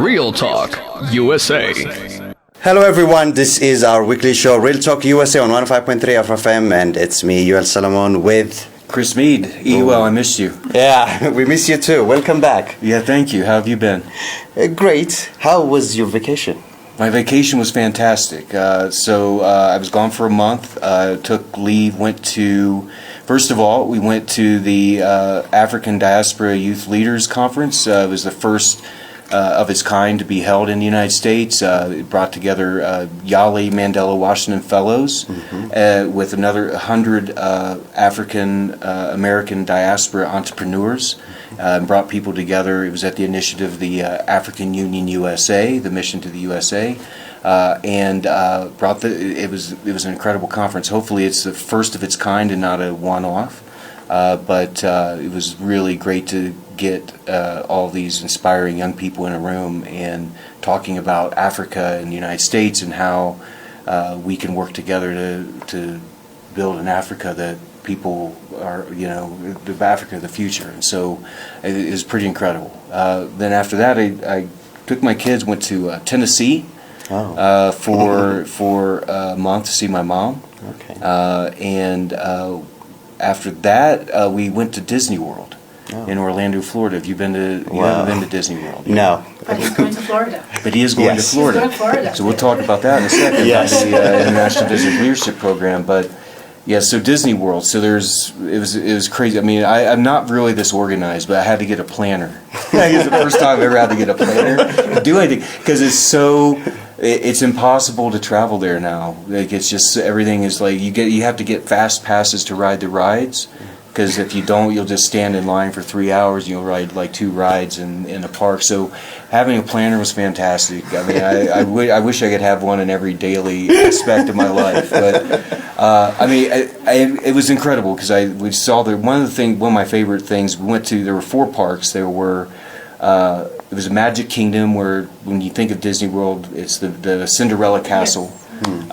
RealTalk USA. Hello everyone, this is our weekly show, Real Talk USA on 105.3 FFM, and it's me, Yuel Solomon, with... Chris Mead. Well, I missed you. Yeah, we miss you too. Welcome back. Yeah, thank you. How have you been? Great. How was your vacation? My vacation was fantastic. I was gone for a month, took leave, first of all, we went to the African Diaspora Youth Leaders Conference. It was the first of its kind to be held in the United States. It brought together Yali Mandela Washington Fellows with another 100 African American diaspora entrepreneurs. Brought people together. It was at the initiative of the African Union USA, the mission to the USA, it was an incredible conference. Hopefully, it's the first of its kind and not a one-off. But it was really great to get all these inspiring young people in a room and talking about Africa and the United States and how we can work together to build an Africa that people are, the Africa of the future. And so it was pretty incredible. Then after that, I took my kids, went to Tennessee for a month to see my mom. Okay. After that, we went to Disney World in Orlando, Florida. Have you been to? You haven't been to Disney World? No. But he's going to Florida. But he is going to Florida. He's going to Florida. So we'll talk about that in a second. Yes. The International Business Leadership Program, but. Yeah, so Disney World. So it was crazy. I mean, I'm not really this organized, but I had to get a planner. It's the first time I've ever had to get a planner to do anything because it's impossible to travel there now. Like it's just everything is like you have to get fast passes to ride the rides. Because if you don't, you'll just stand in line for 3 hours. You'll ride like 2 rides in a park. So having a planner was fantastic. I mean, I wish I could have one in every daily aspect of my life. But it was incredible because we saw one of my favorite things. We went to. There were 4 parks. There were. It was a Magic Kingdom where when you think of Disney World, it's the Cinderella Castle. Yes.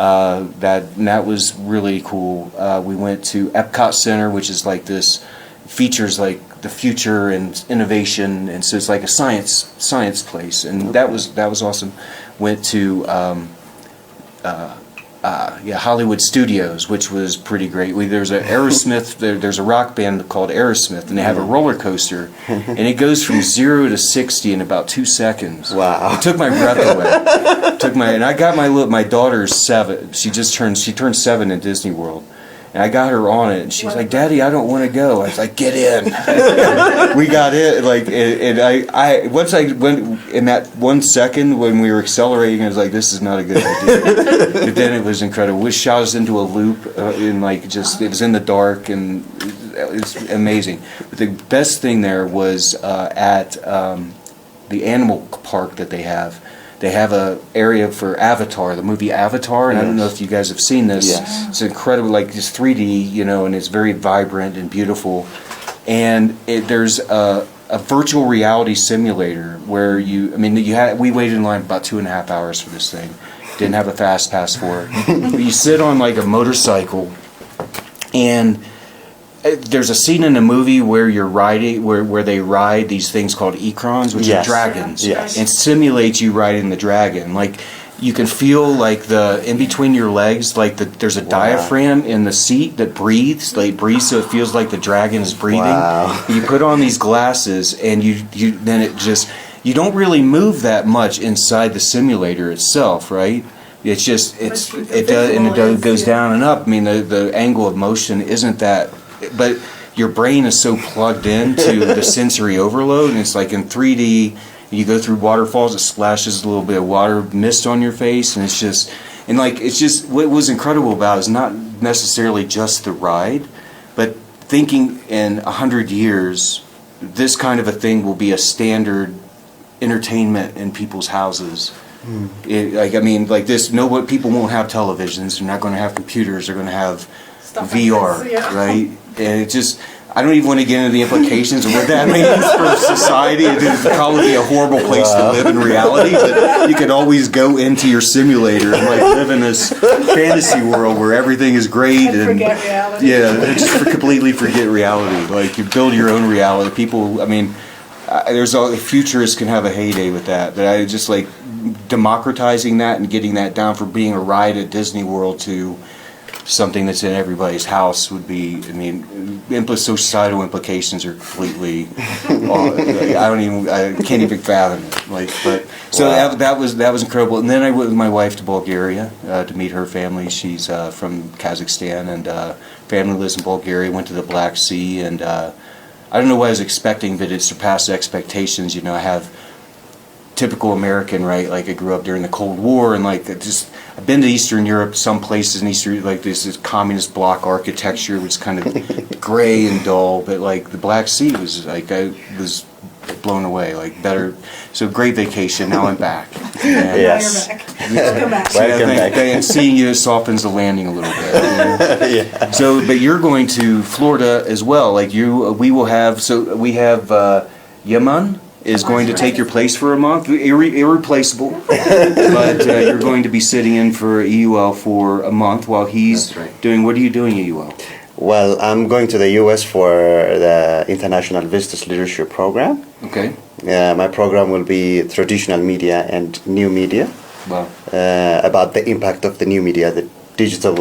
That was really cool. We went to Epcot Center, which is like this, features like the future and innovation, and so it's like a science place, and that was awesome. Went to Hollywood Studios, which was pretty great. There's a Aerosmith. There's a rock band called Aerosmith, and they have a roller coaster, and it goes from 0 to 60 in about 2 seconds. Wow! It took my breath away. And I got my daughter's 7. She turned 7 in Disney World. And I got her on it, and she was like, "Daddy, I don't want to go." I was like, "Get in." We got it. Once I went in that 1 second when we were accelerating, I was like, "This is not a good idea." But then it was incredible. We shot us into a loop, it was in the dark, and it's amazing. But the best thing there was at the animal park that they have. They have a area for Avatar, the movie Avatar, and I don't know if you guys have seen this. Yes. It's incredible, like it's 3D, and it's very vibrant and beautiful. And there's a virtual reality simulator where we waited in line about 2.5 hours for this thing. Didn't have a fast pass for it. But you sit on like a motorcycle, and there's a scene in the movie where you're riding, where they ride these things called ekrons, which are dragons, and simulates you riding the dragon. Like you can feel like in between your legs, like there's a diaphragm in the seat that breathes, so it feels like the dragon is breathing. Wow. You put on these glasses, and you don't really move that much inside the simulator itself, right? It's just it goes down and up. I mean, the angle of motion isn't that. But your brain is so plugged into the sensory overload, and it's like in 3D, you go through waterfalls, it splashes a little bit of water mist on your face, and what was incredible about it is not necessarily just the ride, but thinking in 100 years, this kind of a thing will be a standard entertainment in people's houses. People won't have televisions, they're not going to have computers, they're going to have VR, right? And I don't even want to get into the implications of what that means for society. It would probably be a horrible place to live in reality, but you could always go into your simulator and live in this fantasy world where everything is great and forget reality. Yeah, completely forget reality. Like you build your own reality. People, there's all futurists can have a heyday with that. But I just like democratizing that and getting that down from being a ride at Disney World to something that's in everybody's house would be. I mean, societal implications are completely. I can't even fathom it. Like, but so Wow. that was incredible. And then I went with my wife to Bulgaria to meet her family. She's from Kazakhstan, and family lives in Bulgaria. Went to the Black Sea, and I don't know what I was expecting, but it surpassed expectations. You know, I have typical American, right? Like I grew up during the Cold War, and like I've been to Eastern Europe, some places in Eastern, like this communist bloc architecture, which is kind of gray and dull, but like the Black Sea was like, I was blown away, like better. So great vacation. Now I'm back. And Yes. Now you're back. Welcome back. Welcome I think seeing you softens the landing a little bit. You know? So, but you're going to Florida as well. Like we will have. So we have Yaman is going to take your place for a month, irreplaceable. But you're going to be sitting in for EUL for a month while he's That's right. doing. What are you doing at EUL? Well, I'm going to the U.S. for the International Visitors Leadership Program. Okay. My program will be traditional media and new media, Wow. about the impact of the new media, the digital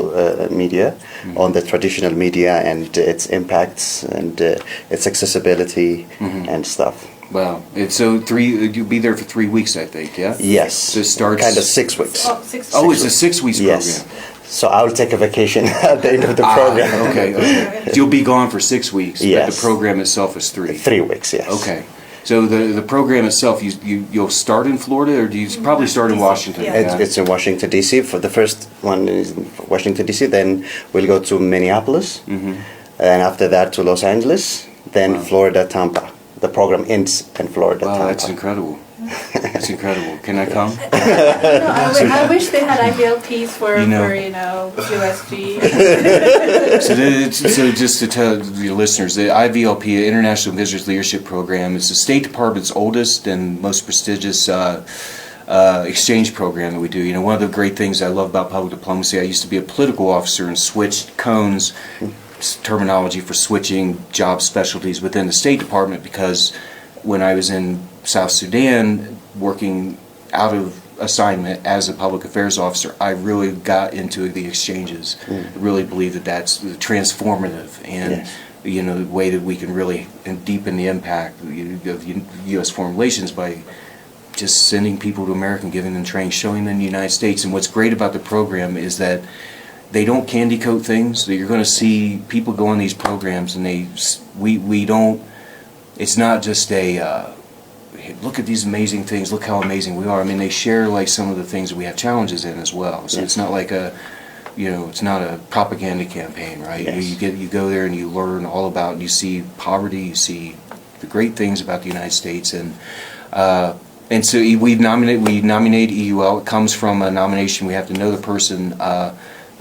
media, on the traditional media and its impacts and its accessibility and stuff. Wow. It's so you'll be there for 3 weeks, I think. Yeah. Yes, So it starts kind of 6 weeks. Oh, 6 Oh, it's a 6 weeks program. Yes. So I'll take a vacation at the end of the program. Okay. So you'll be gone for 6 weeks, but Yes. the program itself is 3. 3 weeks, yes. Okay. So the program itself, you'll start in Florida, or do you probably start in Washington? Yeah. It's in Washington, D.C. For the first one is in Washington, D.C. Then we'll go to Minneapolis. And after that to Los Angeles. Then Florida, Tampa. The program ends in Florida, Wow, Tampa. that's incredible. That's incredible. Can I come? I wish they had IVLPs for USG. So just to tell your listeners, the IVLP, International Visitors Leadership Program, is the State Department's oldest and most prestigious exchange program that we do. You know, one of the great things I love about public diplomacy, I used to be a political officer and switched cones, terminology for switching job specialties within the State Department, because when I was in South Sudan working out of assignment as a public affairs officer, I really got into the exchanges. I really believe that that's transformative, and Yes. you know, the way that we can really deepen the impact of U.S. foreign relations by just sending people to America and giving them training, showing them the United States. And what's great about the program is that they don't candy coat things. You're going to see people go on these programs, and we don't. It's not just a look at these amazing things. Look how amazing we are. I mean, they share like some of the things that we have challenges in as well. So it's not like it's not a propaganda campaign, right? Yes. You go there and you learn all about. You see poverty. You see the great things about the United States, and so we nominate EUL. It comes from a nomination. We have to know the person.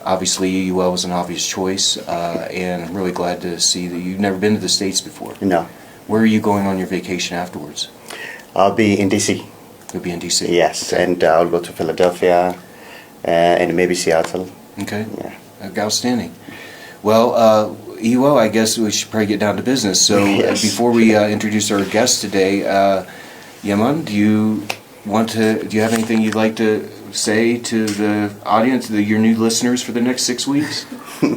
Obviously, EUL was an obvious choice, and I'm really glad to see that you've never been to the States before. No. Where are you going on your vacation afterwards? I'll be in D.C. You'll be in D.C. Yes, Okay. and I'll go to Philadelphia and maybe Seattle. Okay. Yeah. Outstanding. Well, EUL, I guess we should probably get down to business. So Yes. before we introduce our guest today, Yaman, do you have anything you'd like to say to the audience, your new listeners for the next 6 weeks?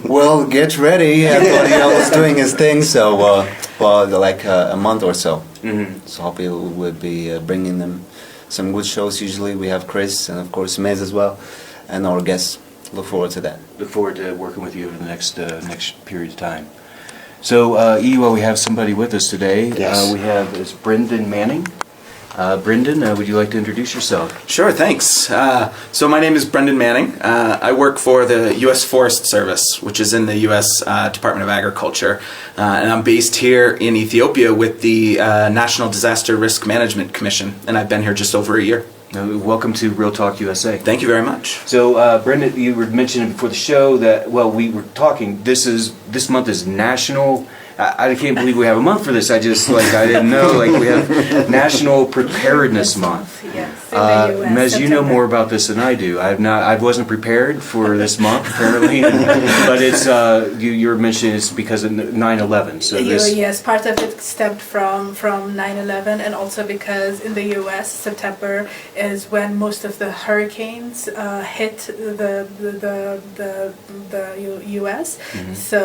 Well, get ready. Everybody else is doing his thing, so like a month or so. So hopefully we'll be bringing them some good shows. Usually we have Chris and of course Mez as well, and our guests. Look forward to that. Look forward to working with you over the next period of time. So, EUL, we have somebody with us today. Yes. We have Brendan Manning. Brendan, would you like to introduce yourself? Sure, thanks. So my name is Brendan Manning. I work for the U.S. Forest Service, which is in the U.S. Department of Agriculture. And I'm based here in Ethiopia with the National Disaster Risk Management Commission. And I've been here just over a year. Welcome to RealTalk USA. Thank you very much. So, Brendan, you were mentioning before the show that, we were talking, this month is National... I can't believe we have a month for this. I didn't know. We have National Preparedness Month. Yes. in the US. Mez, you know September. more about this than I do. I wasn't prepared for this month apparently, but it's you were mentioning it's because of 9/11. So this, Yes, part of it stemmed from 9/11, and also because in the U.S. September is when most of the hurricanes hit the U.S. So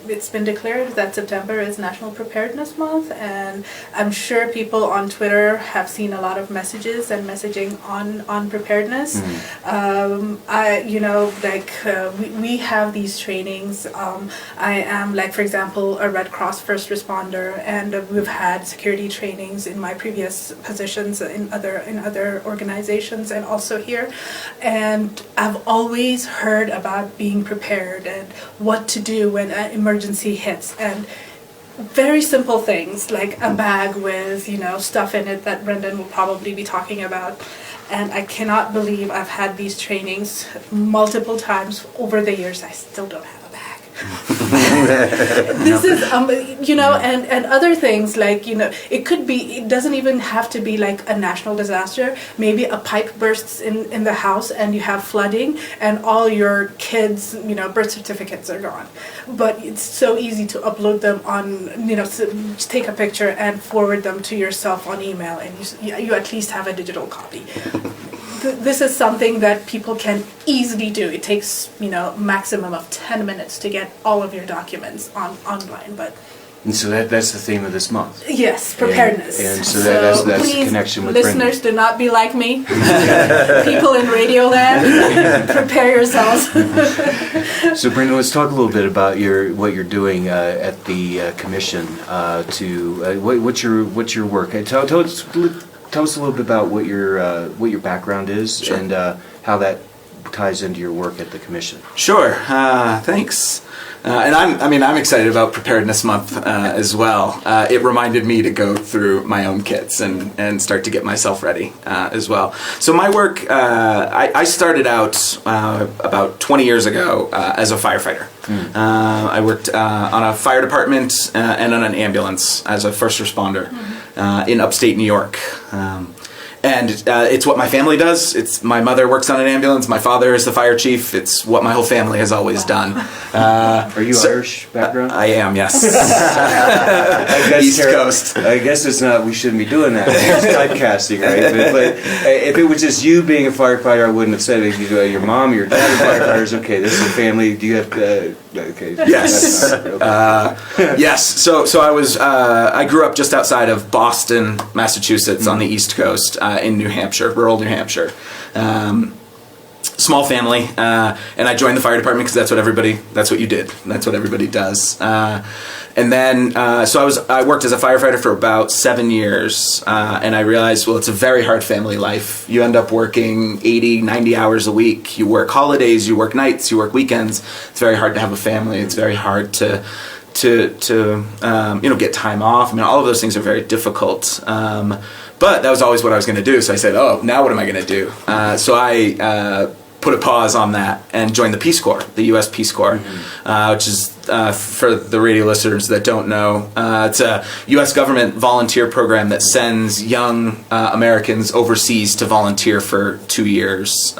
it's been declared that September is National Preparedness Month, and I'm sure people on Twitter have seen a lot of messages and messaging on preparedness. We have these trainings. I am, like, for example, a Red Cross first responder, and we've had security trainings in my previous positions in other organizations and also here. And I've always heard about being prepared and what to do when an emergency hits, and very simple things like a bag with, stuff in it that Brendan will probably be talking about. And I cannot believe I've had these trainings multiple times over the years. I still don't have a bag. This is, and other things like, it doesn't even have to be like a national disaster. Maybe a pipe bursts in the house and you have flooding and all your kids', birth certificates are gone. But it's so easy to upload them on, take a picture and forward them to yourself on email, and you at least have a digital copy. This is something that people can easily do. It takes, maximum of 10 minutes to get all of your documents online, but and so that's the theme of this month. yes, preparedness. And so that's the please, connection with listeners, do not be like me. People in Radio Land, prepare yourselves. So Brendan, let's talk a little bit about what you're doing at the commission. What's your work? Tell us a little bit about what your background is. Sure. And how that ties into your work at the commission. Sure. Thanks. And I'm excited about Preparedness Month as well. It reminded me to go through my own kits and start to get myself ready as well. So my work, I started out about 20 years ago as a firefighter. I worked on a fire department and on an ambulance as a first responder in upstate New York. And it's what my family does. It's my mother works on an ambulance. My father is the fire chief. It's what my whole family has always done. Are you Irish background? I am, yes. East Coast. I guess it's not. We shouldn't be doing that. It's typecasting, right? But if it was just you being a firefighter, I wouldn't have said it. Your mom, or your dad are firefighters. Okay, this is a family. Do you have? Okay. Yes. Yes. So I was. I grew up just outside of Boston, Massachusetts, on the East Coast. In New Hampshire, rural New Hampshire. Small family, and I joined the fire department because that's what you did. That's what everybody does. And then, so I worked as a firefighter for about 7 years, and I realized, well, it's a very hard family life. You end up working 80, 90 hours a week. You work holidays, you work nights, you work weekends. It's very hard to have a family. It's very hard to get time off. All of those things are very difficult. But that was always what I was going to do. So I said, oh, now what am I going to do? So I put a pause on that and joined the Peace Corps, the U.S. Peace Corps, which is, for the radio listeners that don't know, it's a U.S. government volunteer program that sends young Americans overseas to volunteer for 2 years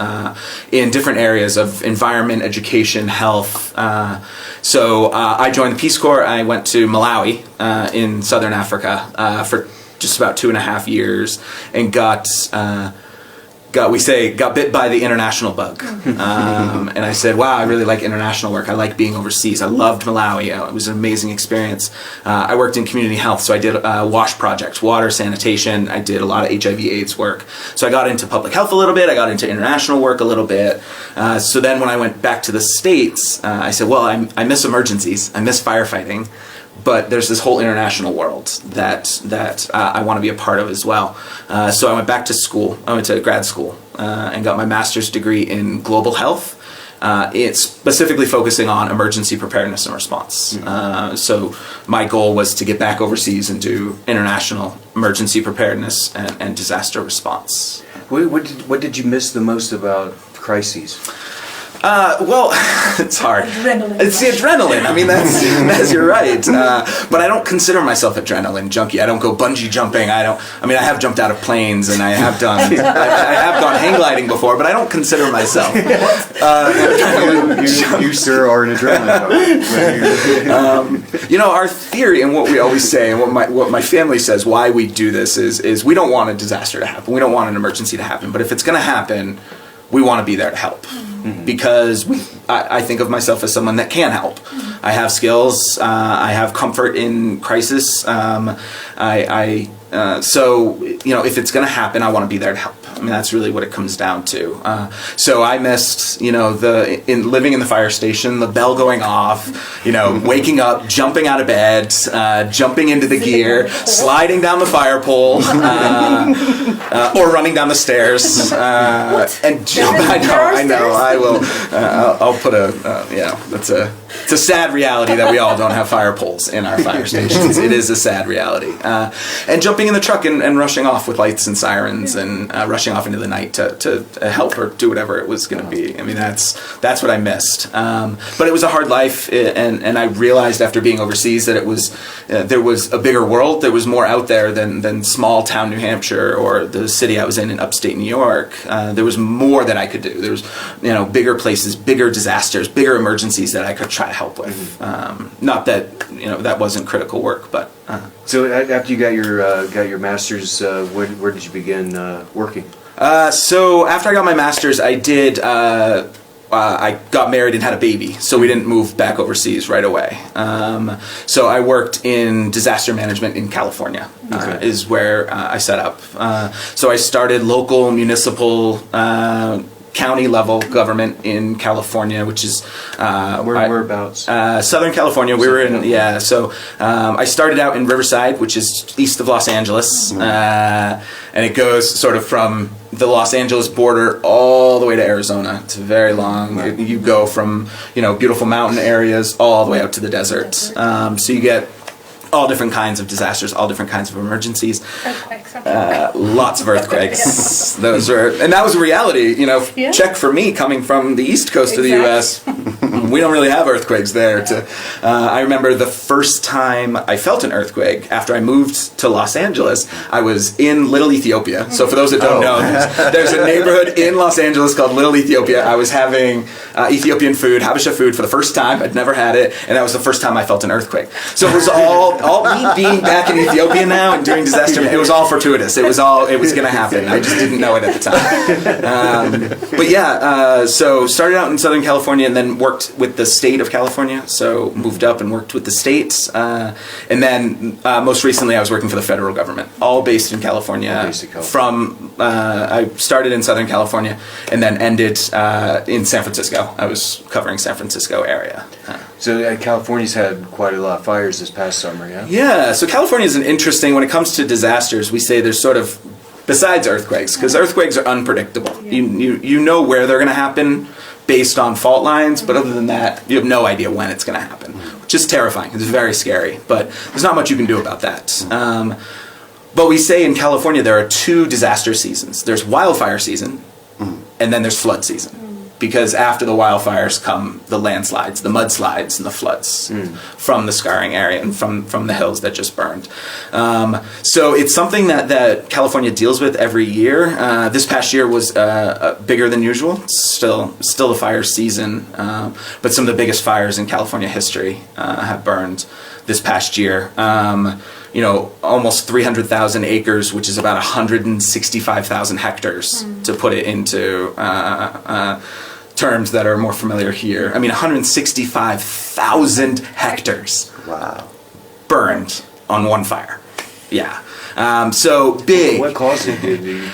in different areas of environment, education, health. So I joined the Peace Corps. I went to Malawi in southern Africa for just about 2.5 years, and got bit by the international bug. And I said, wow, I really like international work. I like being overseas. I loved Malawi. It was an amazing experience. I worked in community health, so I did WASH projects, water sanitation. I did a lot of HIV/AIDS work. So I got into public health a little bit. I got into international work a little bit. So then when I went back to the States, I said, well, I miss emergencies. I miss firefighting. But there's this whole international world that I want to be a part of as well. So I went back to school. I went to grad school and got my master's degree in global health. It's specifically focusing on emergency preparedness and response. So my goal was to get back overseas and do international emergency preparedness and disaster response. What did you miss the most about crises? Well, it's hard. Adrenaline It's the adrenaline. I mean, you're right. But I don't consider myself adrenaline junkie. I don't go bungee jumping. I have jumped out of planes and I have done I have gone hang gliding before, but I don't consider myself. You sir are an adrenaline. Our theory and what we always say and what my family says why we do this is we don't want a disaster to happen. We don't want an emergency to happen. But if it's going to happen, we want to be there to help. Because I think of myself as someone that can help. I have skills. I have comfort in crisis. So if it's going to happen, I want to be there to help. I mean, that's really what it comes down to. So I missed, living in the fire station, the bell going off, waking up, jumping out of bed, jumping into the gear, sliding down the fire pole, or running down the stairs, and jump. I know. I will. I'll put it's a sad reality that we all don't have fire poles in our fire stations. It is a sad reality. And jumping in the truck and rushing off with lights and sirens and rushing off into the night to help or do whatever it was going to be. I mean, that's what I missed. But it was a hard life, and I realized after being overseas that it was there was a bigger world. There was more out there than small town New Hampshire or the city I was in upstate New York. There was more that I could do. There was bigger places, bigger disasters, bigger emergencies that I could try to help with. Not that that wasn't critical work, but. So after you got your master's, where did you begin working? So after I got my master's, I did. I got married and had a baby, so we didn't move back overseas right away. So I worked in disaster management in California, is where I set up. So I started local, municipal, county level government in California, which is whereabouts? Southern California. We were in So I started out in Riverside, which is east of Los Angeles, and it goes sort of from the Los Angeles border all the way to Arizona. It's very long. You go from beautiful mountain areas all the way out to the desert. So you get all different kinds of disasters, all different kinds of emergencies. Earthquakes. Lots of earthquakes. That was a reality. Check for me coming from the East Coast of the U.S. We don't really have earthquakes there. I remember the first time I felt an earthquake after I moved to Los Angeles. I was in Little Ethiopia. So for those that don't know, there's a neighborhood in Los Angeles called Little Ethiopia. I was having Ethiopian food, Habesha food, for the first time. I'd never had it, and that was the first time I felt an earthquake. So it was all me being back in Ethiopia now and doing disaster. It was all fortuitous. It was going to happen. I just didn't know it at the time. So started out in Southern California and then worked with the state of California. So moved up and worked with the states. And then most recently I was working for the federal government, all based in California. I started in Southern California and then ended in San Francisco. I was covering San Francisco area. So California's had quite a lot of fires this past summer, yeah? Yeah, so California is when it comes to disasters, we say there's sort of, besides earthquakes, because earthquakes are unpredictable. You know where they're going to happen based on fault lines, but other than that, you have no idea when it's going to happen, which is terrifying. It's very scary, but there's not much you can do about that. But we say in California there are two disaster seasons. There's wildfire season, and then there's flood season. Because after the wildfires come the landslides, the mudslides, and the floods from the scarring area and from the hills that just burned. So it's something that California deals with every year. This past year was bigger than usual. Still a fire season, but some of the biggest fires in California history have burned this past year. Almost 300,000 acres, which is about 165,000 hectares, to put it into terms that are more familiar here. I mean, 165,000 hectares. Wow. Burned on one fire. Yeah. So big. What caused it to give?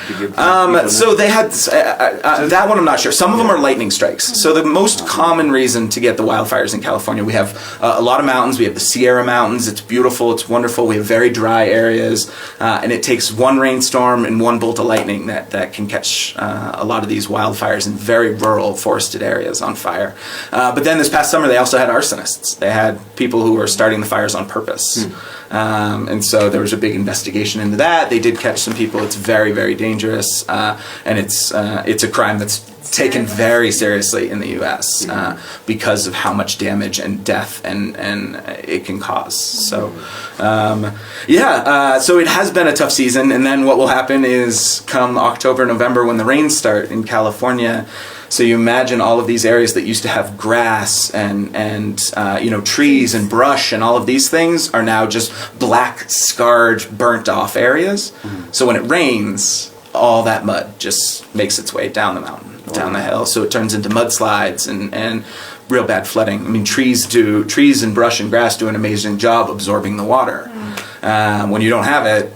So they had that one. I'm not sure. Some of them are lightning strikes. So the most common reason to get the wildfires in California, we have a lot of mountains. We have the Sierra Mountains. It's beautiful. It's wonderful. We have very dry areas, and it takes one rainstorm and one bolt of lightning that can catch a lot of these wildfires in very rural, forested areas on fire. But then this past summer, they also had arsonists. They had people who were starting the fires on purpose. And so there was a big investigation into that. They did catch some people. It's very, very dangerous, and it's a crime that's taken very seriously in the U.S. Because of how much damage and death and it can cause. So, so it has been a tough season. And then what will happen is come October, November, when the rains start in California. So you imagine all of these areas that used to have grass and trees and brush and all of these things are now just black, scarred, burnt off areas. So when it rains, all that mud just makes its way down the mountain, down the hill. So it turns into mudslides and real bad flooding. I mean, trees and brush and grass do an amazing job absorbing the water. When you don't have it,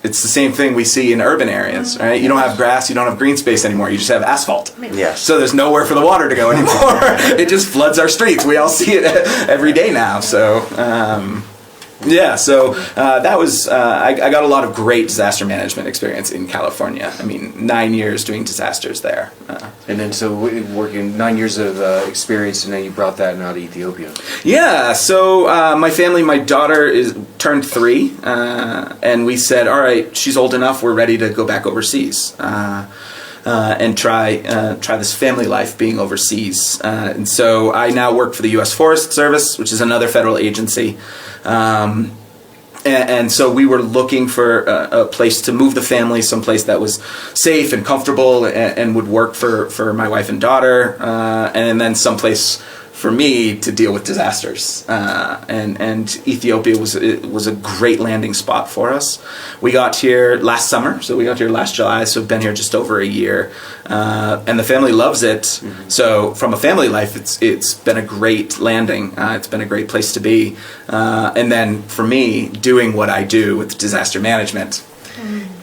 it's the same thing we see in urban areas, right? You don't have grass, you don't have green space anymore, you just have asphalt. Yes. So there's nowhere for the water to go anymore. It just floods our streets. We all see it every day now. So, that was, I got a lot of great disaster management experience in California. I mean, 9 years doing disasters there. And then so working 9 years of experience, and then you brought that now to Ethiopia. Yeah, so my family, my daughter turned 3, and we said, all right, she's old enough, we're ready to go back overseas. And try this family life being overseas. And so I now work for the U.S. Forest Service, which is another federal agency. And so we were looking for a place to move the family, someplace that was safe and comfortable and would work for my wife and daughter, and then someplace for me to deal with disasters. And Ethiopia was a great landing spot for us. We got here last summer, so we got here last July, so we've been here just over a year. And the family loves it. So from a family life, it's been a great landing. It's been a great place to be. And then for me, doing what I do with disaster management,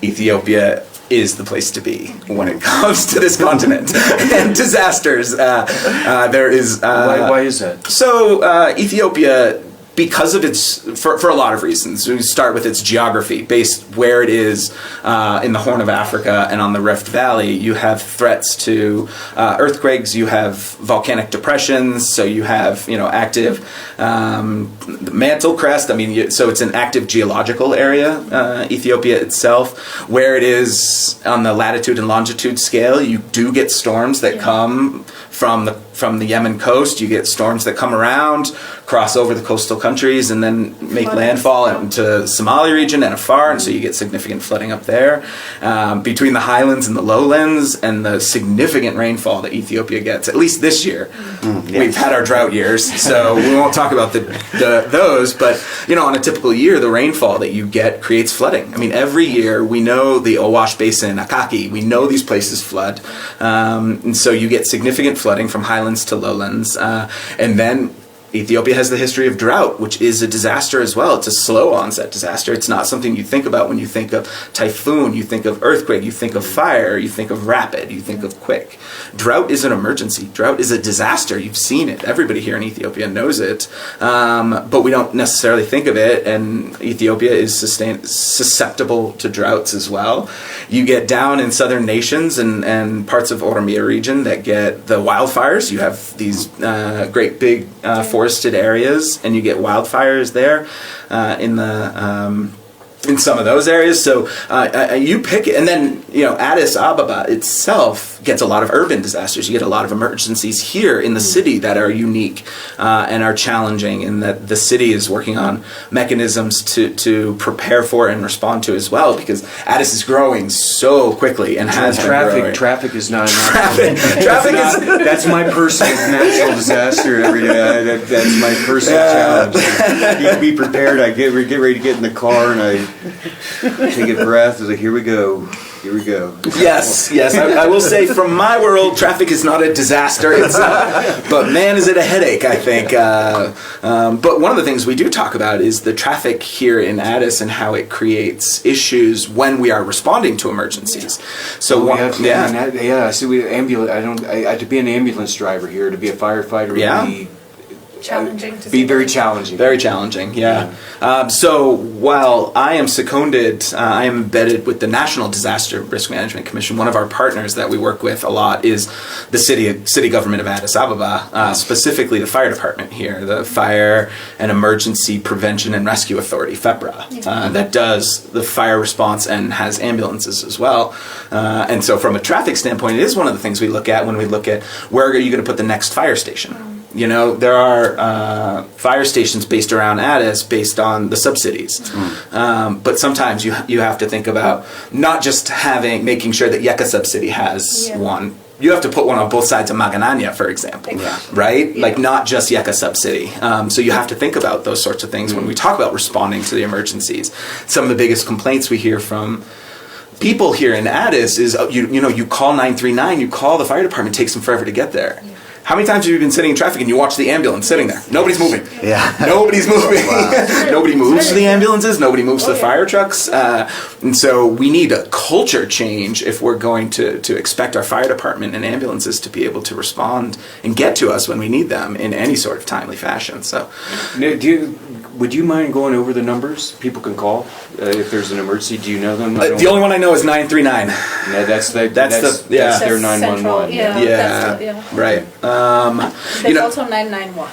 Ethiopia is the place to be when it comes to this continent and disasters. There is Why is that? So Ethiopia, because of its, for a lot of reasons, we start with its geography, based where it is in the Horn of Africa and on the Rift Valley. You have threats to earthquakes, you have volcanic depressions, so you have active mantle crest. I mean, so it's an active geological area. Ethiopia itself, where it is on the latitude and longitude scale, you do get storms that come from the Yemen coast. You get storms that come around, cross over the coastal countries, and then make landfall into the Somali region and afar, and so you get significant flooding up there. Between the highlands and the lowlands, and the significant rainfall that Ethiopia gets, at least this year. We've had our drought years, so we won't talk about those, but on a typical year, the rainfall that you get creates flooding. I mean, every year we know the Awash Basin, Akaki, we know these places flood, and so you get significant flooding from highlands to lowlands, and then Ethiopia has the history of drought, which is a disaster as well. It's a slow onset disaster. It's not something you think about when you think of typhoon, you think of earthquake, you think of fire, you think of rapid, you think of quick. Drought is an emergency. Drought is a disaster. You've seen it. Everybody here in Ethiopia knows it, but we don't necessarily think of it, and Ethiopia is susceptible to droughts as well. You get down in southern nations and parts of Oromia region that get the wildfires. You have these great big forested areas, and you get wildfires there in some of those areas. So you pick it, and then Addis Ababa itself gets a lot of urban disasters. You get a lot of emergencies here in the city that are unique and are challenging, and that the city is working on mechanisms to prepare for and respond to as well, because Addis is growing so quickly and has been growing. Traffic is not Traffic is that's my personal natural disaster every day. That's my personal challenge. You need to be prepared. I get ready to get in the car, and I take a breath. It's like, here we go. Yes. I will say, from my world, traffic is not a disaster. It's not, but man, is it a headache, I think. But one of the things we do talk about is the traffic here in Addis and how it creates issues when we are responding to emergencies. So So we ambulance. To be an ambulance driver here, to be a firefighter, would be challenging to be see very that. challenging. Very challenging, yeah. So while I am seconded, I am embedded with the National Disaster Risk Management Commission. One of our partners that we work with a lot is the city government of Addis Ababa, specifically the fire department here, the Fire and Emergency Prevention and Rescue Authority, FEPRA, that does the fire response and has ambulances as well. And so from a traffic standpoint, it is one of the things we look at when we look at where are you going to put the next fire station. You know, there are fire stations based around Addis based on the subsidies. But sometimes you have to think about not just making sure that Yeka subsidy has one. You have to put one on both sides of Magananya, for example, right? Yeah. Like not just Yeka subsidy. So you have to think about those sorts of things when we talk about responding to the emergencies. Some of the biggest complaints we hear from people here in Addis is, you call 939, you call the fire department, it takes them forever to get there. How many times have you been sitting in traffic and you watch the ambulance sitting there? Nobody's moving. Yeah. Nobody's moving. Nobody moves to the ambulances. Nobody moves to the fire trucks. And so we need a culture change if we're going to expect our fire department and ambulances to be able to respond and get to us when we need them in any sort of timely fashion. So, Would you mind going over the numbers people can call if there's an emergency? Do you know them? the only one I know is 939. No, that's the- that's yeah. their That's central, 911. yeah. Right. There's also 991.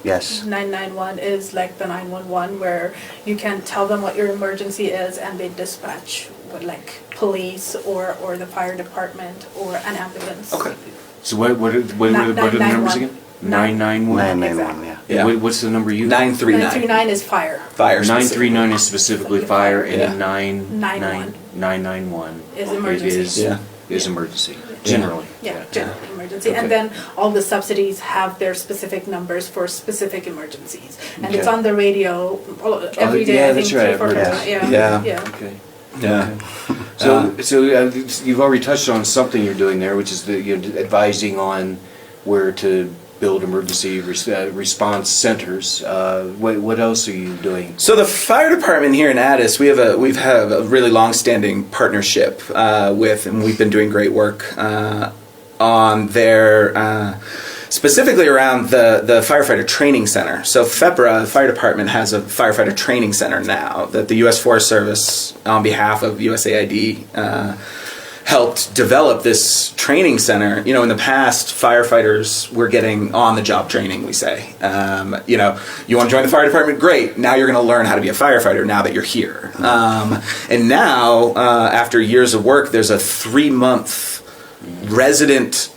Yes. 991 is like the 911 where you can tell them what your emergency is and they dispatch with like police or the fire department or an ambulance. Okay. So what are the numbers again? 991. 991, yeah. Yeah. What's the number you? 939. 939 is fire. Fire. 939 is specifically fire, and Yeah. 991 Is emergency. is emergency generally. Yeah, general emergency. Okay. And then all the subsidies have their specific numbers for specific emergencies. And it's Okay. on the radio every day, yeah, I that's think. right, 3 or 4 I've heard times. that. Yeah. Okay. Yeah. So you've already touched on something you're doing there, which is advising on where to build emergency response centers. What else are you doing? So the fire department here in Addis, we've had a really long-standing partnership with, and we've been doing great work on their, specifically around the firefighter training center. So FEPRA, the fire department, has a firefighter training center now that the U.S. Forest Service, on behalf of USAID, helped develop this training center. You know, in the past, firefighters were getting on-the-job training, we say. You want to join the fire department? Great. Now you're going to learn how to be a firefighter now that you're here. And now, after years of work, there's a 3-month resident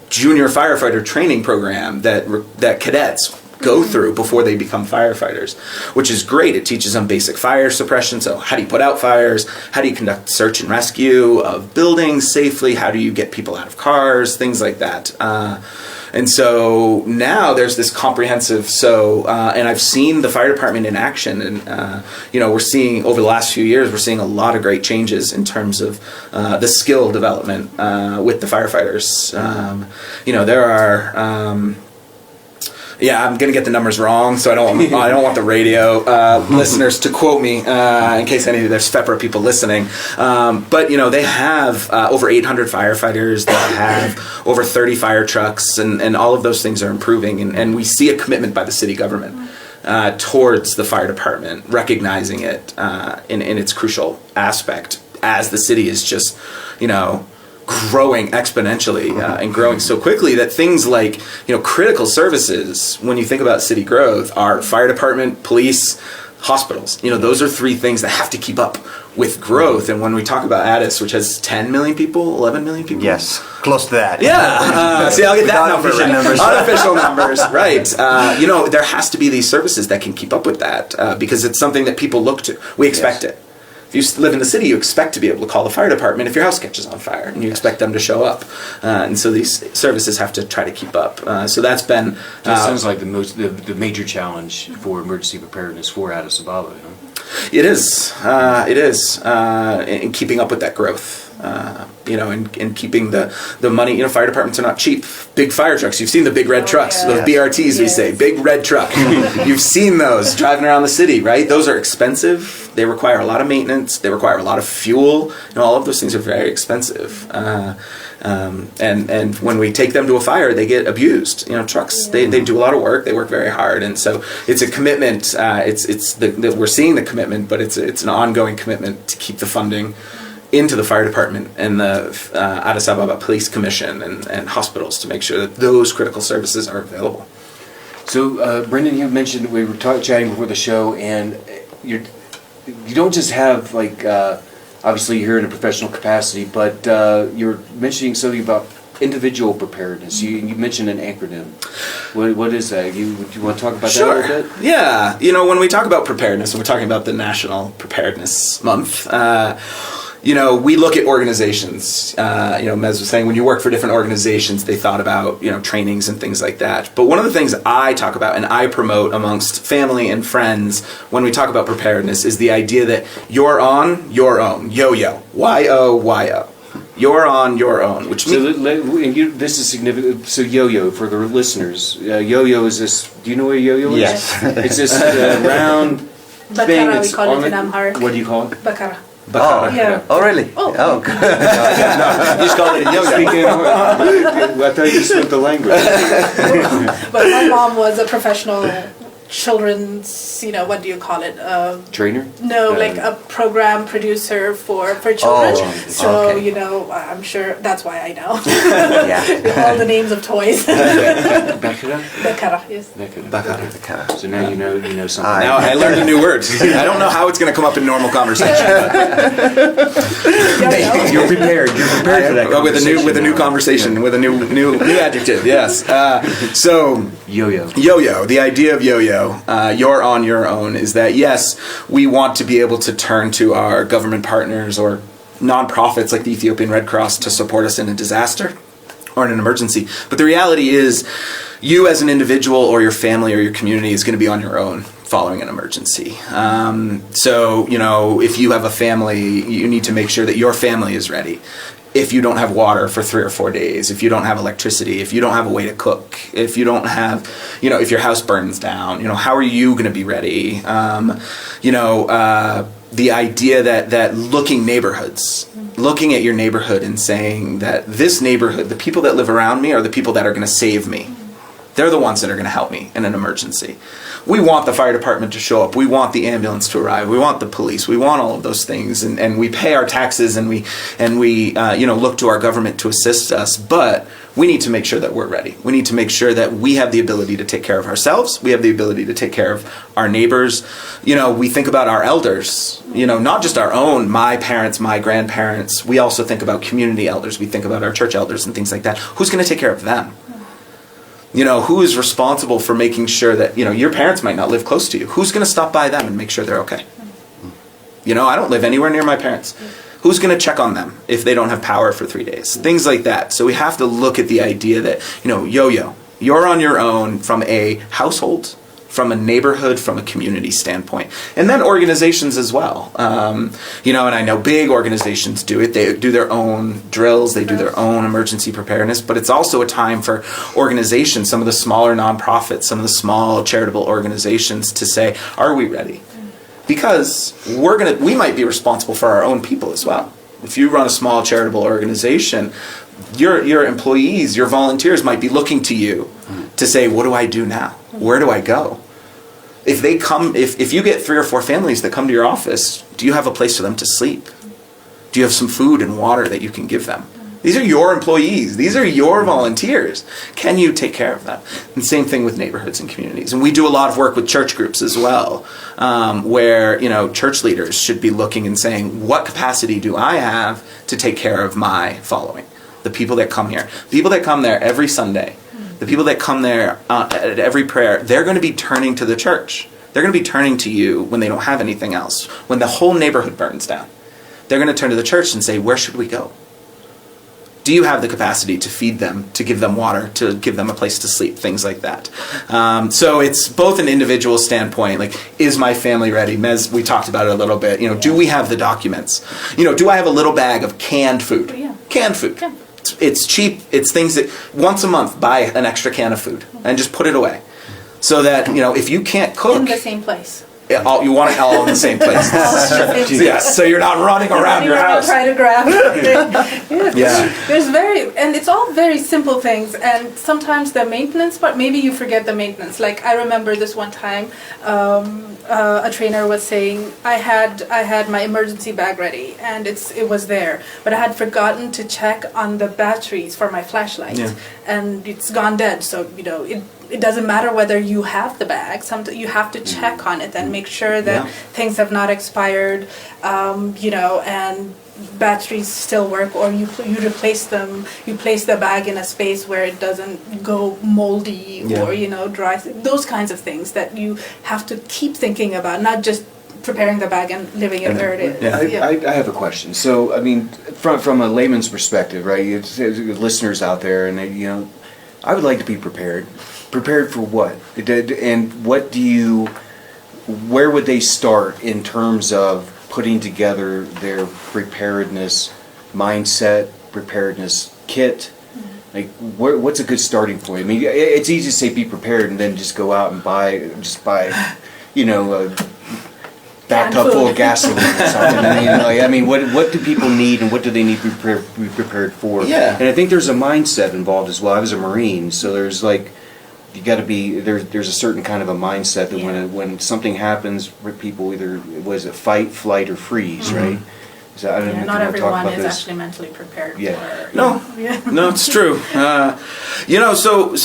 junior firefighter training program that cadets go through before they become firefighters, which is great. It teaches them basic fire suppression. So how do you put out fires? How do you conduct search and rescue of buildings safely? How do you get people out of cars? Things like that. And so now there's this comprehensive, and I've seen the fire department in action, and we're seeing over the last few years, we're seeing a lot of great changes in terms of the skill development with the firefighters. There are. I'm gonna get the numbers wrong, so I don't want the radio listeners to quote me in case there's FEPRA people listening. But they have over 800 firefighters. They have over 30 fire trucks, and all of those things are improving. And we see a commitment by the city government towards the fire department, recognizing it in its crucial aspect as the city is just growing exponentially and growing so quickly that things like critical services, when you think about city growth, are fire department, police, hospitals. Those are 3 things that have to keep up with growth. And when we talk about Addis, which has 10 million people, 11 million people, Yes, close to that. yeah. See, I'll get that number Unofficial right. numbers. Unofficial numbers, right? There has to be these services that can keep up with that because it's something that people look to. We expect it. If you live in the city, you expect to be able to call the fire department if your house catches on fire, and you expect them to show up. And so these services have to try to keep up. So that's been... That sounds like the major challenge for emergency preparedness for Addis Ababa. Huh? It is. In keeping up with that growth. And keeping the money. Fire departments are not cheap. Big fire trucks. You've seen the big red trucks, yeah. those BRTs we say, big red truck. You've seen those driving around the city, right? Those are expensive. They require a lot of maintenance. They require a lot of fuel. All of those things are very expensive. And when we take them to a fire, they get abused. Trucks, they do a lot of work. They work very hard. And so it's a commitment. We're seeing the commitment, but it's an ongoing commitment to keep the funding into the fire department and the Addis Ababa Police Commission and hospitals to make sure that those critical services are available. So, Brendan, you mentioned, we were chatting before the show, and you don't just have, like, obviously you're here in a professional capacity, but you're mentioning something about individual preparedness. You mentioned an acronym. What is that? Do you want to talk about that a little bit? Yeah. When we talk about preparedness, and we're talking about the National Preparedness Month, we look at organizations. Mez was saying when you work for different organizations, they thought about, trainings and things like that. But one of the things I talk about and I promote amongst family and friends when we talk about preparedness is the idea that you're on your own. Yo-yo. Y-O-Y-O. You're on your own. Which means... this is significant. So yo-yo, for the listeners, yo-yo is this... Do you know what a yo-yo is? Yes. It's this round thing. Bakara, we call it in Amharic. What do you call it? Bakara. Oh, Yeah. oh, really? Oh. Oh, good. You just call it a yo-yo. I thought you just went the language. But my mom was a professional children's, what do you call it? Trainer? No, like a program producer for children. Oh, so, okay. I'm sure that's why I know. Yeah. All the names of toys. Bakara? Bakara, yes. Bakara. So now you know something. Now I learned a new word. I don't know how it's going to come up in normal conversation. You're prepared. You're prepared for that. But with a new conversation, with a new adjective. Yes. So yo-yo. The idea of yo-yo, you're on your own, is that yes, we want to be able to turn to our government partners or nonprofits like the Ethiopian Red Cross to support us in a disaster or in an emergency. But the reality is, you as an individual or your family or your community is going to be on your own following an emergency. So, if you have a family, you need to make sure that your family is ready. If you don't have water for 3 or 4 days, if you don't have electricity, if you don't have a way to cook, if you don't have, if your house burns down, how are you going to be ready? The idea that looking at your neighborhood and saying that this neighborhood, the people that live around me are the people that are going to save me. They're the ones that are going to help me in an emergency. We want the fire department to show up. We want the ambulance to arrive. We want the police. We want all of those things, and we pay our taxes, and we look to our government to assist us. But we need to make sure that we're ready. We need to make sure that we have the ability to take care of ourselves. We have the ability to take care of our neighbors. We think about our elders. Not just our own, my parents, my grandparents. We also think about community elders. We think about our church elders and things like that. Who's going to take care of them? Who is responsible for making sure that, your parents might not live close to you. Who's going to stop by them and make sure they're okay? I don't live anywhere near my parents. Who's going to check on them if they don't have power for 3 days? Things like that. So we have to look at the idea that, yo-yo, you're on your own from a household, from a neighborhood, from a community standpoint. And then organizations as well. And I know big organizations do it. They do their own drills. They do their own emergency preparedness. But it's also a time for organizations, some of the smaller nonprofits, some of the small charitable organizations to say, are we ready? Because we might be responsible for our own people as well. If you run a small charitable organization, your employees, your volunteers might be looking to you to say, what do I do now? Where do I go? If you get 3 or 4 families that come to your office, do you have a place for them to sleep? Do you have some food and water that you can give them? These are your employees. These are your volunteers. Can you take care of them? And same thing with neighborhoods and communities. And we do a lot of work with church groups as well, where church leaders should be looking and saying, what capacity do I have to take care of my following? The people that come here. People that come there every Sunday. The people that come there at every prayer, they're going to be turning to the church. They're going to be turning to you when they don't have anything else. When the whole neighborhood burns down, they're going to turn to the church and say, where should we go? Do you have the capacity to feed them, to give them water, to give them a place to sleep, things like that? So it's both an individual standpoint, like, is my family ready? Mez, we talked about it a little bit. Do we have the documents? Do I have a little bag of canned food? Yeah. Canned food. Yeah. It's cheap. It's things that once a month buy an extra can of food and just put it away, so that if you can't cook in the same place. You want it all in the same place. Yes, so you're not running around your house. Trying to grab something. Yeah. There's and it's all very simple things, and sometimes the maintenance part, maybe you forget the maintenance. Like I remember this one time, a trainer was saying I had my emergency bag ready and it was there, but I had forgotten to check on the batteries for my flashlight, and it's gone dead. So it doesn't matter whether you have the bag. You have to check on it and make sure that things have not expired, and batteries still work, or you replace them. You place the bag in a space where it doesn't go moldy or dry. Those kinds of things that you have to keep thinking about, not just preparing the bag and leaving it where it is. I have a question. So, I mean, from a layman's perspective, right? Listeners out there, and I would like to be prepared. Prepared for what? And where would they start in terms of putting together their preparedness mindset, preparedness kit? Like, what's a good starting point? I mean, it's easy to say be prepared and then just go out and buy a bathtub full of gasoline or something. I mean, what do people need, and what do they need to be prepared for? Yeah. And I think there's a mindset involved as well. I was a Marine, so there's you got to be there's a certain kind of a mindset that when something happens, people either fight, flight, or freeze, right? So I don't know if not you want to talk everyone about is this. actually mentally prepared for it. No, it's true. So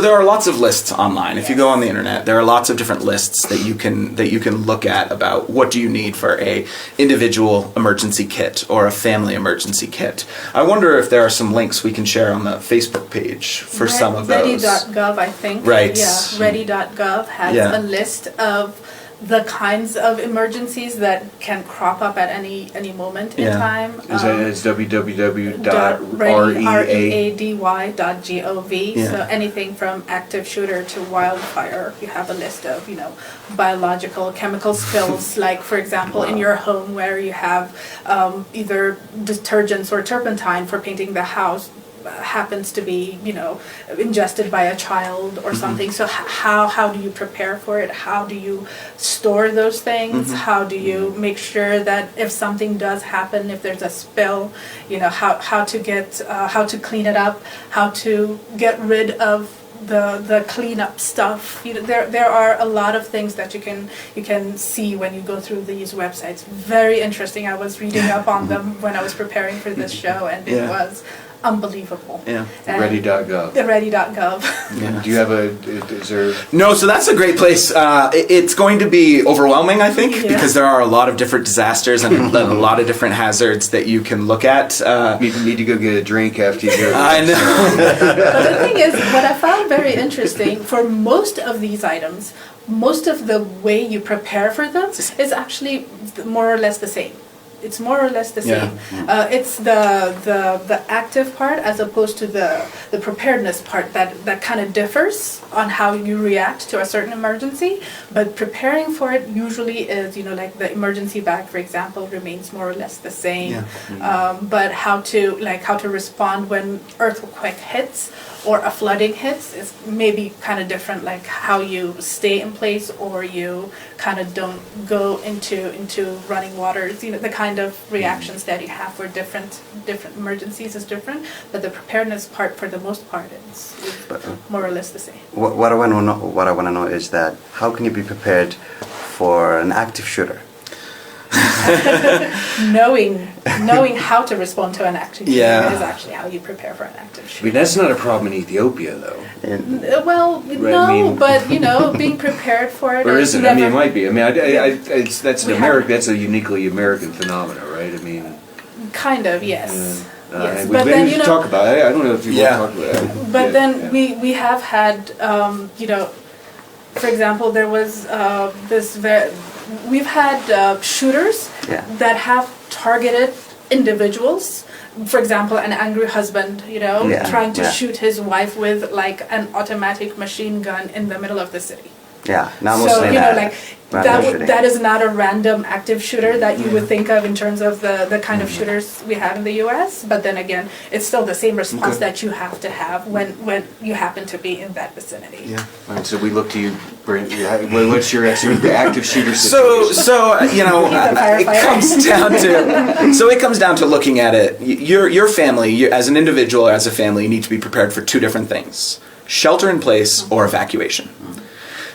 there are lots of lists online. If you go on the internet, there are lots of different lists that you can look at about what do you need for a individual emergency kit or a family emergency kit. I wonder if there are some links we can share on the Facebook page for some of those. Ready.gov, I think. Right. Yeah, Ready.gov has a list of the kinds of emergencies that can crop up at any moment in time. It's www.ready.gov. Yeah. So anything from active shooter to wildfire, you have a list of biological chemical spills. Like for example, in your home where you have either detergents or turpentine for painting the house happens to be ingested by a child or something. So how do you prepare for it? How do you store those things? How do you make sure that if something does happen, if there's a spill, how to clean it up, how to get rid of the cleanup stuff. There are a lot of things that you can see when you go through these websites. Very interesting. I was reading up on them when I was preparing for this show, and it was unbelievable. Yeah. Ready.gov. The Ready.gov. Do you have is there? No, so that's a great place. It's going to be overwhelming, I think, because there are a lot of different disasters and a lot of different hazards that you can look at. Need to go get a drink after you go. I know. But the thing is, what I found very interesting, for most of these items, most of the way you prepare for them is actually more or less the same. It's more or less the same. It's the active part as opposed to the preparedness part that kind of differs on how you react to a certain emergency. But preparing for it usually is, like the emergency bag, for example, remains more or less the same. But how to respond when earthquake hits or a flooding hits is maybe kind of different, like how you stay in place or you kind of don't go into running waters. The kind of reactions that you have for different emergencies is different, but the preparedness part, for the most part, is more or less the same. What I want to know is that how can you be prepared for an active shooter? knowing how to respond to an active shooter is actually how you prepare for an active shooter. I mean, that's not a problem in Ethiopia, though. Well, no, but being prepared for it. Or is it? I mean, it might be. I mean, that's a uniquely American phenomenon, right? I mean, kind of, yes. Yes. But then we talk about it. I don't know if you want to talk about it. But then we have had, for example, there was we've had shooters that have targeted individuals. For example, an angry husband, trying to shoot his wife with like an automatic machine gun in the middle of the city. Yeah, not So, mostly you know, that. like, Random shooting. that is not a random active shooter that you would think of in terms of the kind of shooters we have in the U.S. But then again, it's still the same response that you have to have when you happen to be in that vicinity. Yeah. All right, so we look to you, Brent. What's your active shooter So, situation? you know, He's a firefighter. it comes down to looking at it. Your family, as an individual or as a family, you need to be prepared for two different things: shelter in place or evacuation.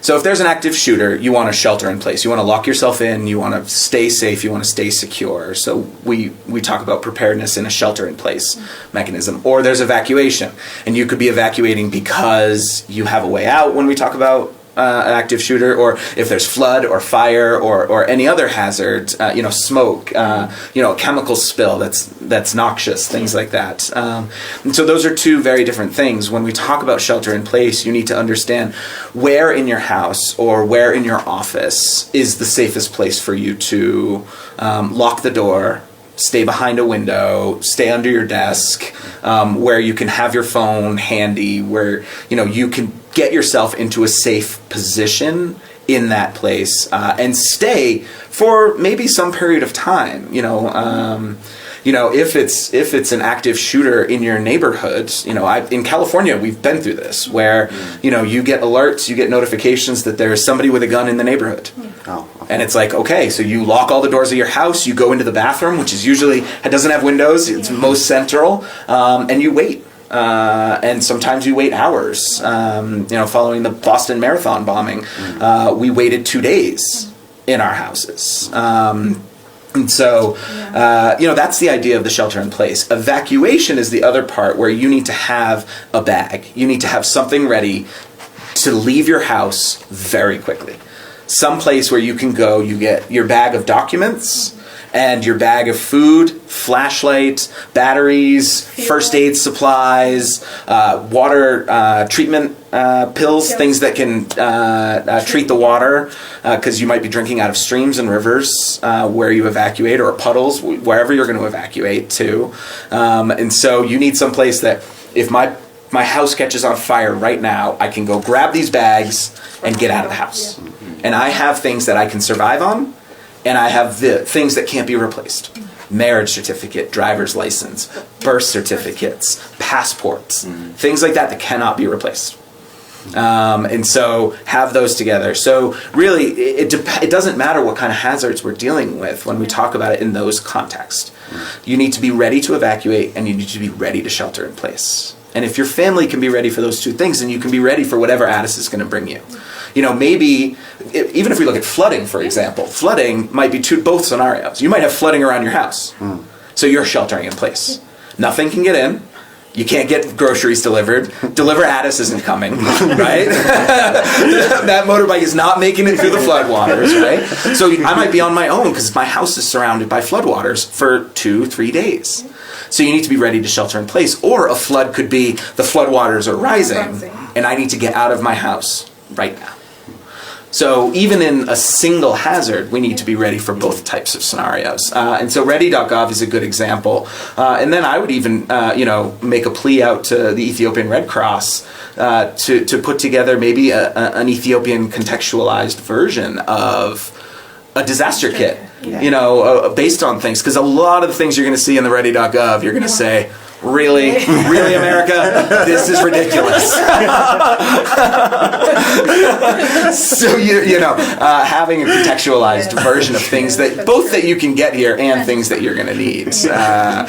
So if there's an active shooter, you want to shelter in place. You want to lock yourself in. You want to stay safe. You want to stay secure. So we talk about preparedness in a shelter in place mechanism. Or there's evacuation, and you could be evacuating because you have a way out when we talk about an active shooter, or if there's flood or fire or any other hazard, smoke, a chemical spill that's noxious, things like that. And so those are two very different things. When we talk about shelter in place, you need to understand where in your house or where in your office is the safest place for you to lock the door, stay behind a window, stay under your desk, where you can have your phone handy, where you can get yourself into a safe position in that place and stay for maybe some period of time. If it's an active shooter in your neighborhood, in California we've been through this where you get alerts, you get notifications that there is somebody with a gun in the neighborhood. Oh, okay. And it's like, okay, so you lock all the doors of your house, you go into the bathroom, which is usually, it doesn't have windows, it's most central, and you wait. And sometimes you wait hours. Following the Boston Marathon bombing, we waited 2 days in our houses. And so, that's the idea of the shelter in place. Evacuation is the other part where you need to have a bag. You need to have something ready to leave your house very quickly. Some place where you can go, you get your bag of documents and your bag of food, flashlight, batteries, first aid supplies, water treatment pills, things that can treat the water, because you might be drinking out of streams and rivers where you evacuate, or puddles, wherever you're going to evacuate to. And so you need some place that if my house catches on fire right now, I can go grab these bags and get out of the house. And I have things that I can survive on, and I have the things that can't be replaced. Marriage certificate, driver's license, birth certificates, passports, things like that cannot be replaced. And so have those together. So really, it doesn't matter what kind of hazards we're dealing with when we talk about it in those contexts. You need to be ready to evacuate, and you need to be ready to shelter in place. And if your family can be ready for those two things, then you can be ready for whatever Addis is going to bring you. Maybe, even if we look at flooding, for example, flooding might be both scenarios. You might have flooding around your house, so you're sheltering in place. Nothing can get in. You can't get groceries delivered. Deliver Addis isn't coming, right? That motorbike is not making it through the floodwaters, right? So I might be on my own because my house is surrounded by floodwaters for 2-3 days. So you need to be ready to shelter in place. Or a flood could be the floodwaters are rising, and I need to get out of my house right now. So even in a single hazard, we need to be ready for both types of scenarios. And so ready.gov is a good example. And then I would even, make a plea out to the Ethiopian Red Cross to put together maybe an Ethiopian contextualized version of a disaster kit, based on things. Because a lot of the things you're going to see in the ready.gov, you're going to say, really, America, this is ridiculous. So having a contextualized version of things that you can get here and things that you're going to need. The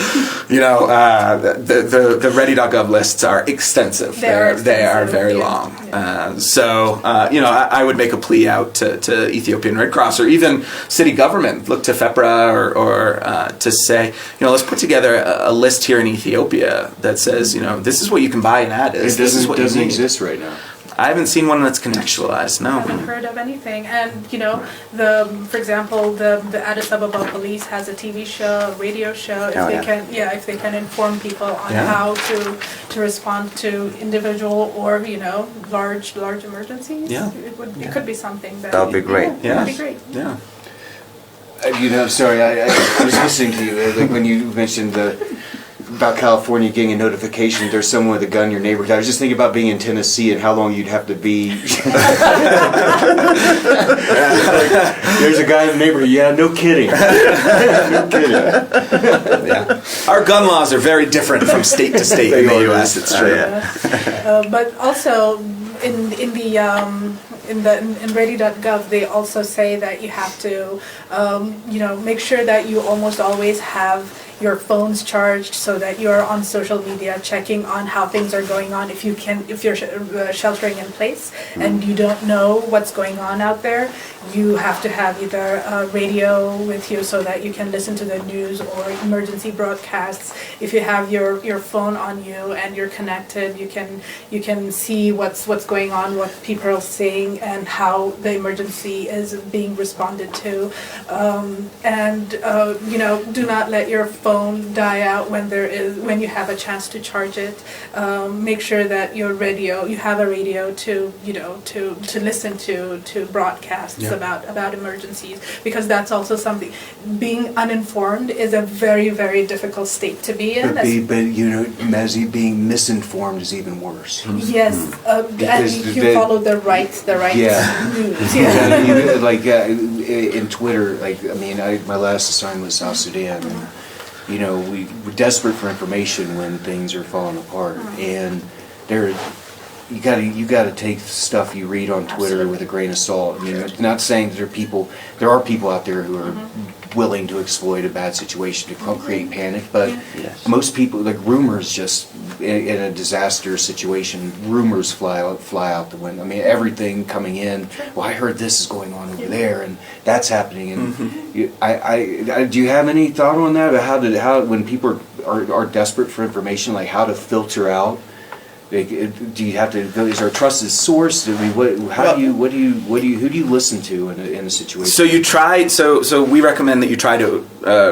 ready.gov lists are extensive. They are very long. I would make a plea out to Ethiopian Red Cross, or even city government. Look to FEPRA or to say, let's put together a list here in Ethiopia that says, this is what you can buy in Addis. It doesn't exist right now. I haven't seen one that's contextualized. No. I haven't heard of anything. And for example, the Addis Ababa police has a TV show, a radio show. If they can inform people on how to respond to individual or large emergencies. Yeah. It could be something that would be great. That would be great. Yeah. Sorry, I was listening to you, like when you mentioned the about California getting a notification there's someone with a gun in your neighborhood. I was just thinking about being in Tennessee and how long you'd have to be. There's a guy in the neighborhood. Yeah, no kidding. No kidding. Yeah. Our gun laws are very different from state to state in the U.S. It's true. But also in ready.gov, they also say that you have to, make sure that you almost always have your phones charged so that you're on social media checking on how things are going on if you're sheltering in place and you don't know what's going on out there. You have to have either a radio with you so that you can listen to the news or emergency broadcasts. If you have your phone on you and you're connected, you can see what's going on, what people are saying, and how the emergency is being responded to. Do not let your phone die out when you have a chance to charge it. Make sure that you have a radio to listen to broadcasts about emergencies, because that's also something. Being uninformed is a very, very difficult state to be in. Mazzy, being misinformed is even worse. Yes, and you follow the right news. Yeah. In Twitter, my last assignment was South Sudan, and we're desperate for information when things are falling apart, and you got to take stuff you read on Twitter with a grain of salt. I mean, not saying there are people out there who are willing to exploit a bad situation to create panic, but most people, like rumors, just in a disaster situation, rumors fly out the window. I mean, everything coming in. Well, I heard this is going on over there, and that's happening. And do you have any thought on that? About how when people are desperate for information, like how to filter out? Like, do you have to go? Is there a trusted source? I mean, who do you listen to in a situation? So you try. So we recommend that you try to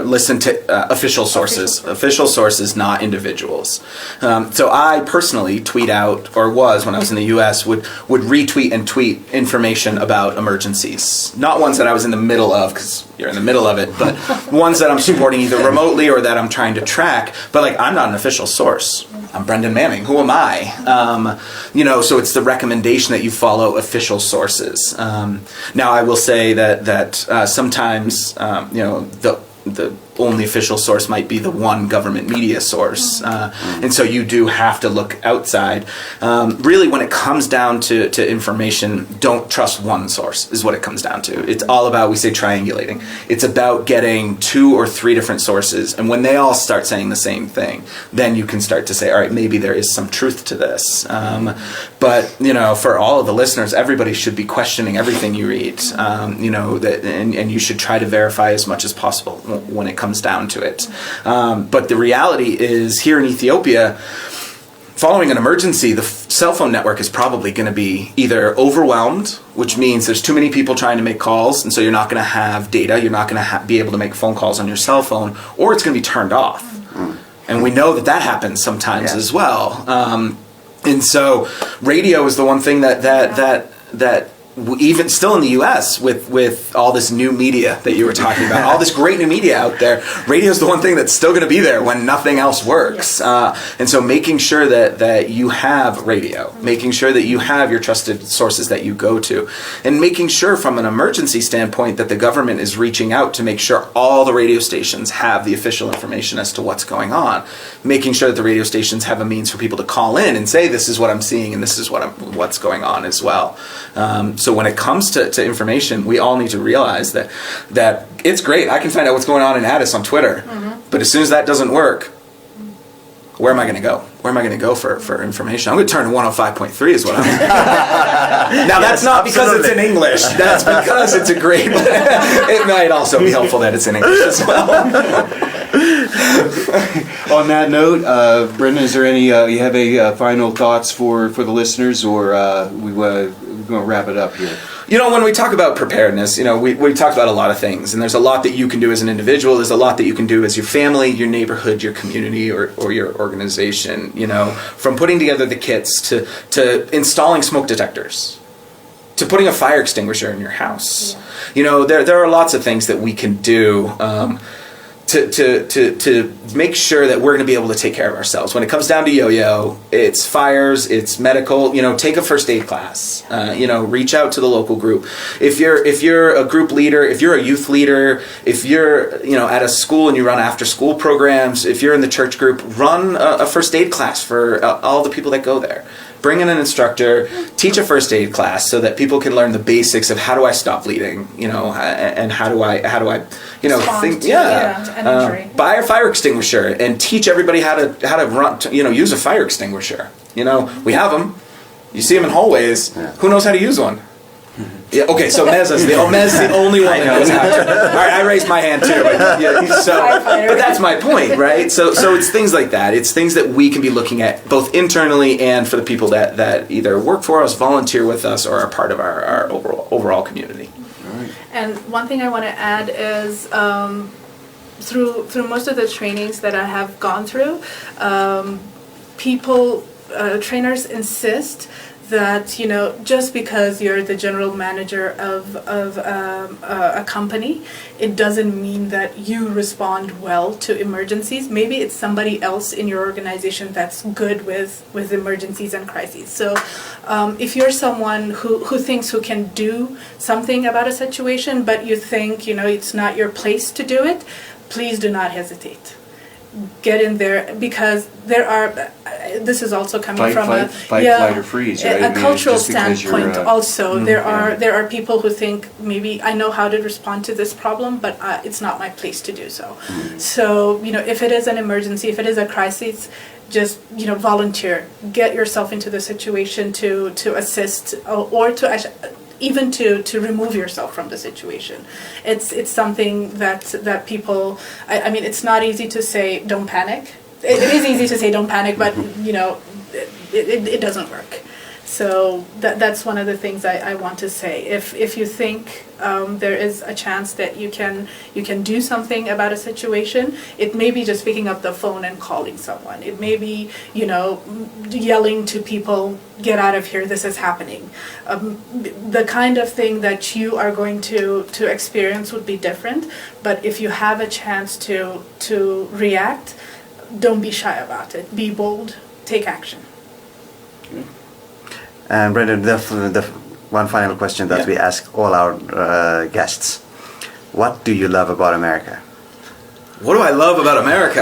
listen to official sources. Official sources, not individuals. So I personally tweet out, or was when I was in the U.S. would retweet and tweet information about emergencies. Not ones that I was in the middle of, because you're in the middle of it, but ones that I'm supporting either remotely or that I'm trying to track. But I'm not an official source. I'm Brendan Manning. Who am I? So it's the recommendation that you follow official sources. Now, I will say that sometimes, the only official source might be the one government media source. And so you do have to look outside. Really, when it comes down to information, don't trust one source is what it comes down to. It's all about, we say, triangulating. It's about getting 2 or 3 different sources. And when they all start saying the same thing, then you can start to say, all right, maybe there is some truth to this. But, for all of the listeners, everybody should be questioning everything you read, and you should try to verify as much as possible when it comes down to it. But the reality is, here in Ethiopia, following an emergency, the cell phone network is probably going to be either overwhelmed, which means there's too many people trying to make calls, and so you're not going to have data, you're not going to be able to make phone calls on your cell phone, or it's going to be turned off. And we know that happens sometimes as well. And so radio is the one thing that even still in the U.S. with all this new media that you were talking about, all this great new media out there, radio is the one thing that's still going to be there when nothing else works. And so making sure that you have radio, making sure that you have your trusted sources that you go to, and making sure from an emergency standpoint that the government is reaching out to make sure all the radio stations have the official information as to what's going on, making sure that the radio stations have a means for people to call in and say, this is what I'm seeing and this is what's going on as well. So when it comes to information, we all need to realize that it's great. I can find out what's going on in Addis on Twitter, but as soon as that doesn't work, where am I going to go? Where am I going to go for information? I'm going to turn to 105.3 is what I'm Now, that's not because it's in English. That's because it's a great... It might also be helpful that it's in English as well. On that note, Brendan, is there any... you have a final thoughts for the listeners, or we're going to wrap it up here? When we talk about preparedness, we talked about a lot of things, and there's a lot that you can do as an individual. There's a lot that you can do as your family, your neighborhood, your community, or your organization. From putting together the kits to installing smoke detectors, to putting a fire extinguisher in your house. There are lots of things that we can do. to make sure that we're going to be able to take care of ourselves. When it comes down to yo-yo, it's fires, it's medical. Take a first aid class. Reach out to the local group. If you're a group leader, if you're a youth leader, if you're at a school and you run after school programs, if you're in the church group, run a first aid class for all the people that go there. Bring in an instructor, teach a first aid class so that people can learn the basics of how do I stop bleeding, and how do I think, an injury. buy a fire extinguisher and teach everybody how to run, use a fire extinguisher. We have them. You see them in hallways. Yeah. Who knows how to use one? Yeah. Okay. So Mez is the only one that knows how to. All right. I raised my hand too. But that's my point, right? So it's things like that. It's things that we can be looking at both internally and for the people that either work for us, volunteer with us, or are part of our overall community. Right. And one thing I want to add is through most of the trainings that I have gone through, trainers insist that just because you're the general manager of a company, it doesn't mean that you respond well to emergencies. Maybe it's somebody else in your organization that's good with emergencies and crises. So if you're someone who thinks who can do something about a situation, but you think it's not your place to do it, please do not hesitate. Get in there, because there are. This is also coming from flight or freeze, right? A cultural standpoint. Also, there are people who think maybe I know how to respond to this problem, but it's not my place to do so. So if it is an emergency, if it is a crisis, just volunteer. Get yourself into the situation to assist or to. Even to remove yourself from the situation. It's something that people, I mean, it's not easy to say don't panic. It is easy to say don't panic, but it doesn't work. So that's one of the things I want to say. If you think there is a chance that you can do something about a situation, it may be just picking up the phone and calling someone. It may be yelling to people, get out of here, this is happening. The kind of thing that you are going to experience would be different, but if you have a chance to react, don't be shy about it. Be bold, take action. And Brendan, the one final question that we ask all our guests: what do you love about America? What do I love about America?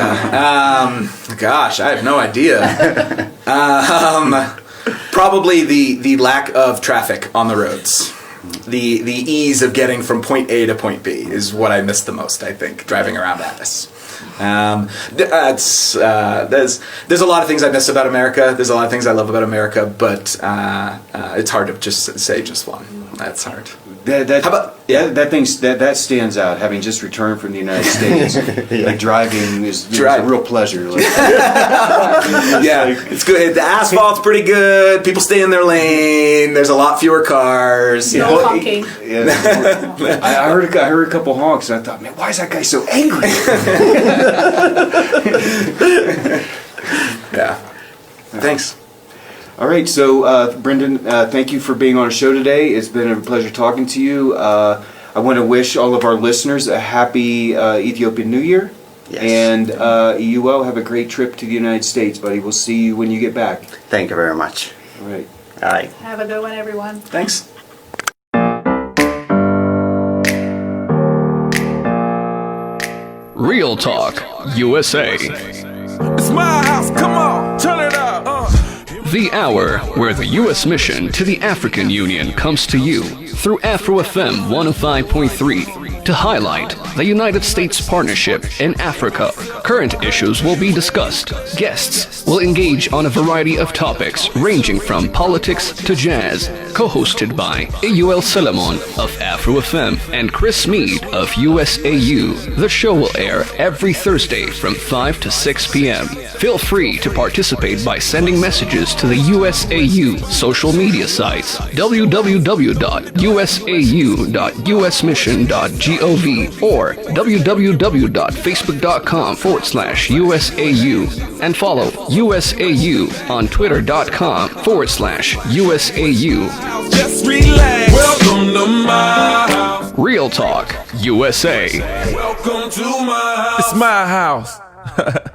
Gosh, I have no idea. Probably the lack of traffic on the roads. The ease of getting from point A to point B is what I miss the most, I think, driving around Addis. There's a lot of things I miss about America. There's a lot of things I love about America, but it's hard to just say just one. That's hard. That stands out. Having just returned from the United States, like driving is a real pleasure. It's good. The asphalt's pretty good. People stay in their lane. There's a lot fewer cars. No honking. I heard a couple honks, and I thought, man, why is that guy so angry? Yeah. Thanks. All right, so Brendan, thank you for being on our show today. It's been a pleasure talking to you. I want to wish all of our listeners a happy Ethiopian New Year. Yes. And you all have a great trip to the United States, buddy. We'll see you when you get back. Thank you very much. All right. All right. Have a good one, everyone. Thanks. Real Talk, USA. It's my house, come on, turn it up. The hour where the U.S. mission to the African Union comes to you through Afro FM 105.3 to highlight the United States partnership in Africa. Current issues will be discussed. Guests will engage on a variety of topics ranging from politics to jazz. Co-hosted by AUL Solomon of Afro FM and Chris Mead of USAU. The show will air every Thursday from 5 to 6 p.m. Feel free to participate by sending messages to the USAU social media sites www.usau.usmission.gov or www.facebook.com/USAU and follow USAU on twitter.com/USAU. Just relax. Welcome to my house. Real Talk USA. Welcome to my house. It's my house.